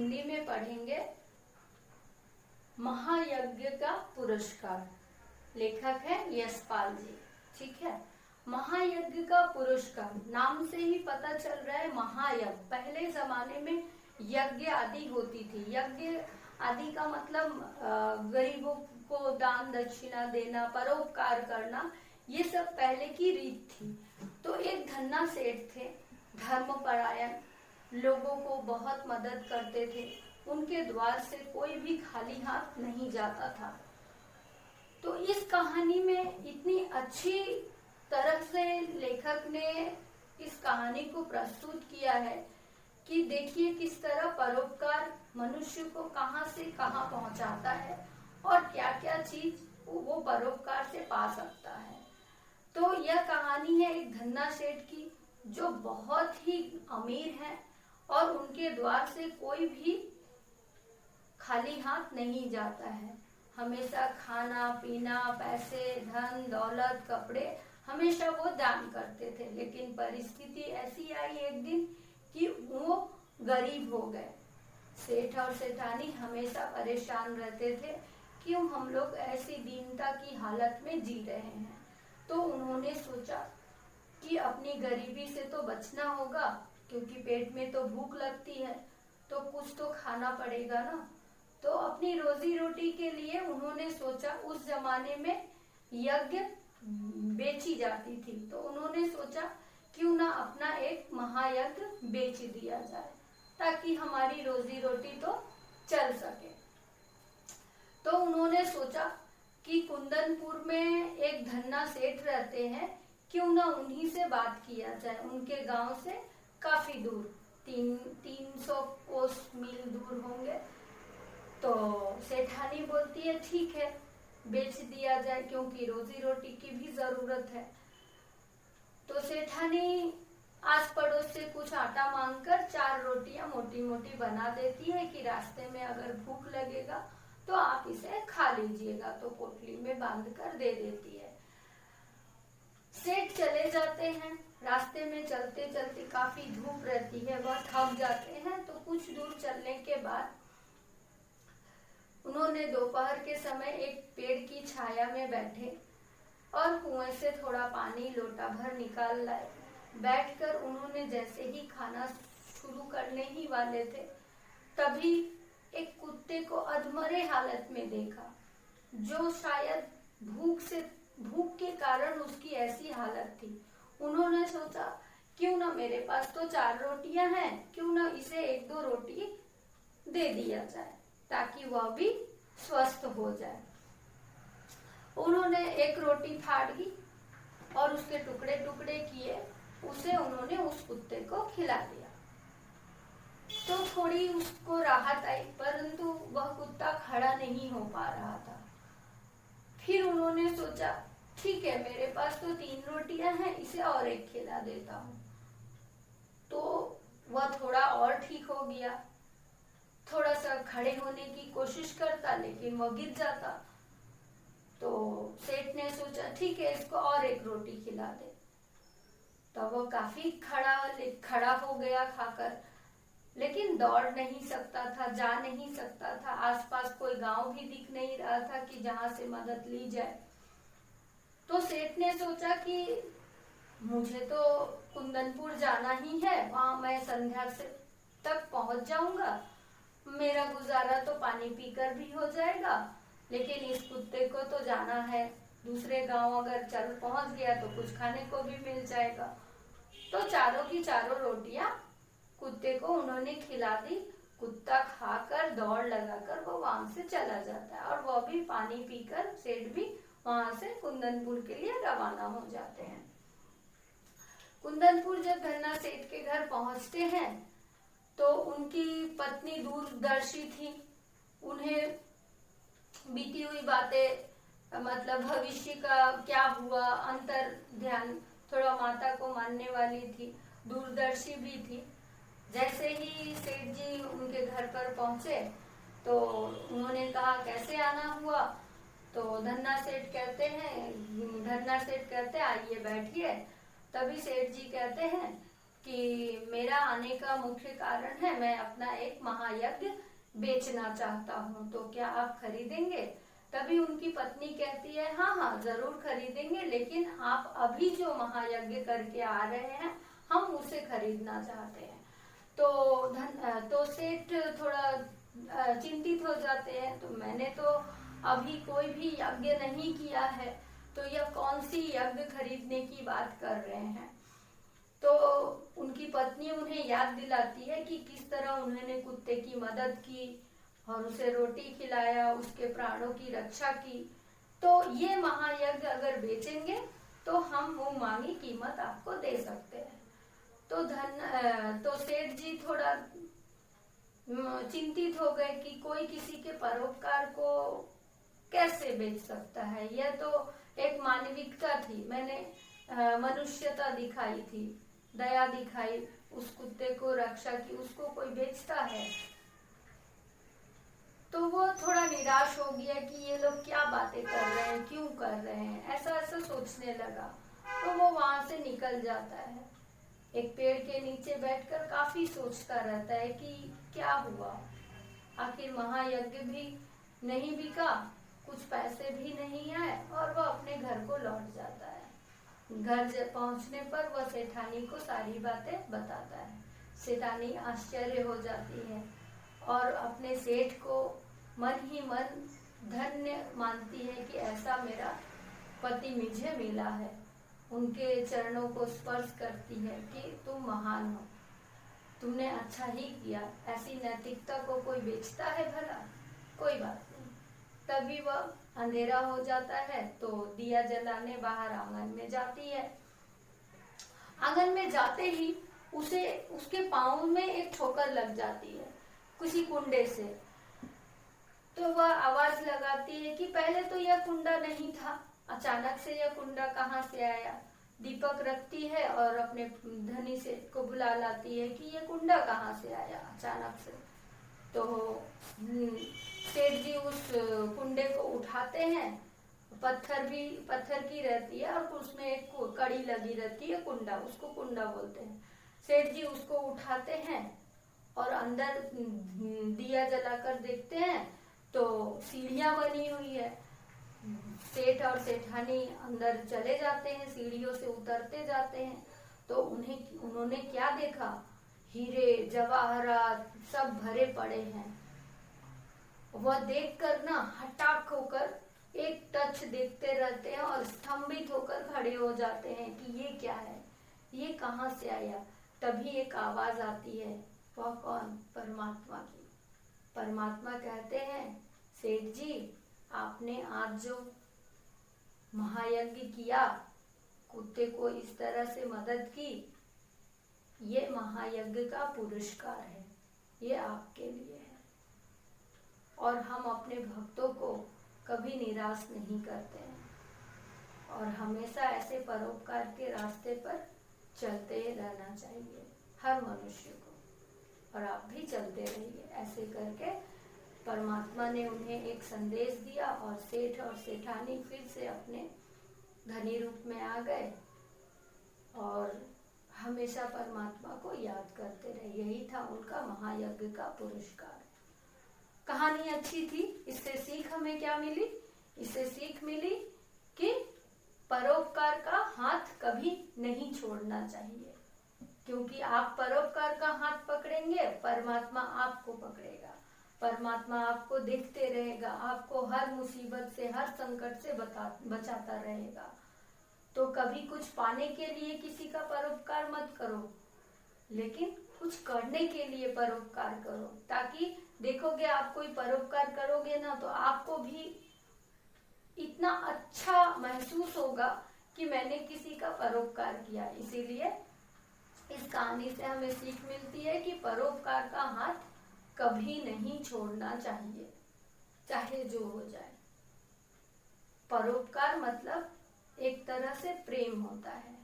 हिंदी में पढ़ेंगे महायज्ञ का पुरस्कार। लेखक है यशपाल जी। ठीक है, महायज्ञ का पुरस्कार, नाम से ही पता चल रहा है महायज्ञ। पहले जमाने में यज्ञ आदि होती थी। यज्ञ आदि का मतलब गरीबों को दान दक्षिणा देना, परोपकार करना, ये सब पहले की रीत थी। तो एक धन्ना सेठ थे, धर्मपरायण, लोगों को बहुत मदद करते थे। उनके द्वार से कोई भी खाली हाथ नहीं जाता था। तो इस कहानी में इतनी अच्छी तरह से लेखक ने इस कहानी को प्रस्तुत किया है कि देखिए किस तरह परोपकार मनुष्य को कहां से कहां पहुंचाता है और क्या क्या चीज वो परोपकार से पा सकता है। तो यह कहानी है एक धन्ना सेठ की, जो बहुत ही अमीर है और उनके द्वार से कोई भी खाली हाथ नहीं जाता है। हमेशा खाना पीना, पैसे, धन दौलत, कपड़े, हमेशा वो दान करते थे। लेकिन परिस्थिति ऐसी आई एक दिन कि वो गरीब हो गए। सेठ और सेठानी हमेशा परेशान रहते थे, क्यों हम लोग ऐसी दीनता की हालत में जी रहे हैं। तो उन्होंने सोचा कि अपनी गरीबी से तो बचना होगा, क्योंकि पेट में तो भूख लगती है, तो कुछ तो खाना पड़ेगा ना। तो अपनी रोजी रोटी के लिए उन्होंने सोचा, उस जमाने में यज्ञ बेची जाती थी, तो उन्होंने सोचा क्यों ना अपना एक महायज्ञ बेच दिया जाए, ताकि हमारी रोजी रोटी तो चल सके। तो उन्होंने सोचा कि कुंदनपुर में एक धन्ना सेठ रहते हैं, क्यों ना उन्हीं से बात किया जाए। उनके गांव से काफी दूर, 300 कोस मील दूर होंगे। तो सेठानी बोलती है ठीक है, बेच दिया जाए, क्योंकि रोजी रोटी की भी जरूरत है। तो सेठानी आस पड़ोस से कुछ आटा मांगकर 4 रोटियां मोटी मोटी बना देती है कि रास्ते में अगर भूख लगेगा तो आप इसे खा लीजिएगा। तो पोटली में बांध कर दे देती है। सेठ चले जाते हैं। रास्ते में चलते चलते काफी धूप रहती है, वह थक जाते हैं। तो कुछ दूर चलने के बाद उन्होंने दोपहर के समय एक पेड़ की छाया में बैठे और कुएं से थोड़ा पानी लोटा भर निकाल लाए। बैठकर उन्होंने जैसे ही खाना शुरू करने ही वाले थे, तभी एक कुत्ते को अधमरे हालत में देखा, जो शायद भूख के कारण उसकी ऐसी हालत थी। उन्होंने सोचा क्यों ना, मेरे पास तो 4 रोटियां हैं, क्यों ना इसे 1-2 रोटी दे दिया जाए, ताकि वह भी स्वस्थ हो जाए। उन्होंने एक रोटी फाड़ ली और उसके टुकड़े टुकड़े किए, उसे उन्होंने उस कुत्ते को खिला दिया। तो थोड़ी उसको राहत आई, परंतु वह कुत्ता खड़ा नहीं हो पा रहा था। फिर उन्होंने सोचा ठीक है, मेरे पास तो 3 रोटियां हैं, इसे और एक खिला देता हूँ। तो वह थोड़ा और ठीक हो गया। थोड़ा सा खड़े होने की कोशिश करता, लेकिन वह गिर जाता। तो सेठ ने सोचा ठीक है, इसको और एक रोटी खिला दे। तो वो काफी खड़ा हो गया खाकर, लेकिन दौड़ नहीं सकता था, जा नहीं सकता था। आसपास कोई गांव भी दिख नहीं रहा था कि जहां से मदद ली जाए। तो सेठ ने सोचा कि मुझे तो कुंदनपुर जाना ही है, वहां मैं संध्या से तक पहुंच जाऊंगा, मेरा गुजारा तो पानी पीकर भी हो जाएगा, लेकिन इस कुत्ते को तो जाना है दूसरे गांव, अगर चल पहुंच गया तो कुछ खाने को भी मिल जाएगा। तो चारों की चारों रोटियां कुत्ते को उन्होंने खिला दी। कुत्ता खाकर दौड़ लगाकर वो वहां से चला जाता है, और वह भी पानी पीकर, सेठ भी वहां से कुंदनपुर के लिए रवाना हो जाते हैं। कुंदनपुर जब धन्ना सेठ के घर पहुंचते हैं तो उनकी पत्नी दूरदर्शी थी। उन्हें बीती हुई बातें, मतलब भविष्य का क्या हुआ, अंतर ध्यान, थोड़ा माता को मानने वाली थी, दूरदर्शी भी थी। जैसे ही सेठ जी उनके घर पर पहुंचे तो उन्होंने कहा कैसे आना हुआ। तो धन्ना सेठ कहते आइए बैठिए। तभी सेठ जी कहते हैं कि मेरा आने का मुख्य कारण है मैं अपना एक महायज्ञ बेचना चाहता हूँ, तो क्या आप खरीदेंगे? तभी उनकी पत्नी कहती है हाँ हाँ जरूर खरीदेंगे, लेकिन आप अभी जो महायज्ञ करके आ रहे हैं हम उसे खरीदना चाहते हैं। तो सेठ थोड़ा चिंतित हो जाते हैं, तो मैंने तो अभी कोई भी यज्ञ नहीं किया है, तो यह कौन सी यज्ञ खरीदने की बात कर रहे हैं। तो उनकी पत्नी उन्हें याद दिलाती है कि किस तरह उन्होंने कुत्ते की मदद की और उसे रोटी खिलाया, उसके प्राणों की रक्षा की। तो ये महायज्ञ अगर बेचेंगे तो हम वो मांगी कीमत आपको दे सकते हैं। तो सेठ जी थोड़ा चिंतित हो गए कि कोई किसी के परोपकार को कैसे बेच सकता है। यह तो एक मानविकता थी, मैंने मनुष्यता दिखाई थी, दया दिखाई, उस कुत्ते को रक्षा की, उसको कोई बेचता है। तो वो थोड़ा निराश हो गया कि ये लोग क्या बातें कर रहे हैं, क्यों कर रहे हैं, ऐसा ऐसा सोचने लगा। तो वो वहां से निकल जाता है, एक पेड़ के नीचे बैठकर काफी सोचता रहता है कि क्या हुआ, आखिर महायज्ञ भी नहीं बिका, कुछ पैसे भी नहीं आए, और वह अपने घर को लौट जाता है। घर पहुंचने पर वह सेठानी को सारी बातें बताता है। सेठानी आश्चर्य हो जाती है और अपने सेठ को मन ही मन धन्य मानती है कि ऐसा मेरा पति मुझे मिला है। उनके चरणों को स्पर्श करती है कि तुम महान हो, तुमने अच्छा ही किया, ऐसी नैतिकता को कोई बेचता है भला? कोई बात नहीं। तभी वह अंधेरा हो जाता है तो दिया जलाने बाहर आंगन में जाती है। आंगन में जाते ही उसे उसके पाँव में एक ठोकर लग जाती है किसी कुंडे से। तो वह आवाज लगाती है कि पहले तो यह कुंडा नहीं था, अचानक से यह कुंडा कहाँ से आया। दीपक रखती है और अपने धनी सेठ को बुला लाती है कि यह कुंडा कहाँ से आया अचानक से। तो सेठ जी उस कुंडे को उठाते हैं, पत्थर की रहती है और उसमें एक कड़ी लगी रहती है, कुंडा, उसको कुंडा बोलते हैं। सेठ जी उसको उठाते हैं और अंदर दिया जलाकर देखते हैं तो सीढ़ियां बनी हुई है। सेठ और सेठानी अंदर चले जाते हैं, सीढ़ियों से उतरते जाते हैं। तो उन्होंने क्या देखा, हीरे जवाहरात सब भरे पड़े हैं। वह देखकर ना हटाक होकर एक टच देखते रहते हैं और स्तंभित होकर खड़े हो जाते हैं कि ये क्या है, ये कहाँ से आया। तभी एक आवाज आती है, वह कौन? परमात्मा की। परमात्मा कहते हैं, सेठ जी आपने आज जो महायज्ञ किया, कुत्ते को इस तरह से मदद की, ये महायज्ञ का पुरस्कार है, ये आपके लिए है। और हम अपने भक्तों को कभी निराश नहीं करते हैं और हमेशा ऐसे परोपकार के रास्ते पर चलते रहना चाहिए हर मनुष्य को, और आप भी चलते रहिए। ऐसे करके परमात्मा ने उन्हें एक संदेश दिया और सेठ और सेठानी फिर से अपने धनी रूप में आ गए और हमेशा परमात्मा को याद करते रहे। यही था उनका महायज्ञ का पुरस्कार। कहानी अच्छी थी। इससे सीख हमें क्या मिली? इससे सीख मिली कि परोपकार का हाथ कभी नहीं छोड़ना चाहिए, क्योंकि आप परोपकार का हाथ पकड़ेंगे, परमात्मा आपको पकड़ेगा, परमात्मा आपको देखते रहेगा, आपको हर मुसीबत से, हर संकट से बचाता रहेगा। तो कभी कुछ पाने के लिए किसी का परोपकार मत करो, लेकिन कुछ करने के लिए परोपकार करो, ताकि देखोगे आप कोई परोपकार करोगे ना तो आपको भी इतना अच्छा महसूस होगा कि मैंने किसी का परोपकार किया। इसीलिए इस कहानी से हमें सीख मिलती है कि परोपकार का हाथ कभी नहीं छोड़ना चाहिए, चाहे जो हो जाए। परोपकार मतलब एक तरह से प्रेम होता है,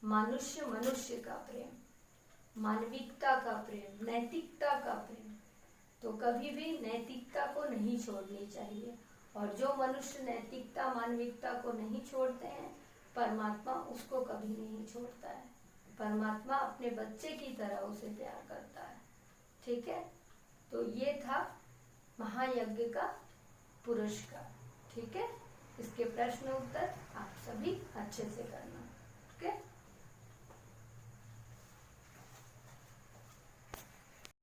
मनुष्य मनुष्य का प्रेम, मानविकता का प्रेम, नैतिकता का प्रेम। तो कभी भी नैतिकता को नहीं छोड़नी चाहिए, और जो मनुष्य नैतिकता मानविकता को नहीं छोड़ते हैं, परमात्मा उसको कभी नहीं छोड़ता है। परमात्मा अपने बच्चे की तरह उसे प्यार करता है। ठीक है, तो ये था महायज्ञ का पुरस्कार। ठीक है, इसके प्रश्न उत्तर आप सभी अच्छे से करना।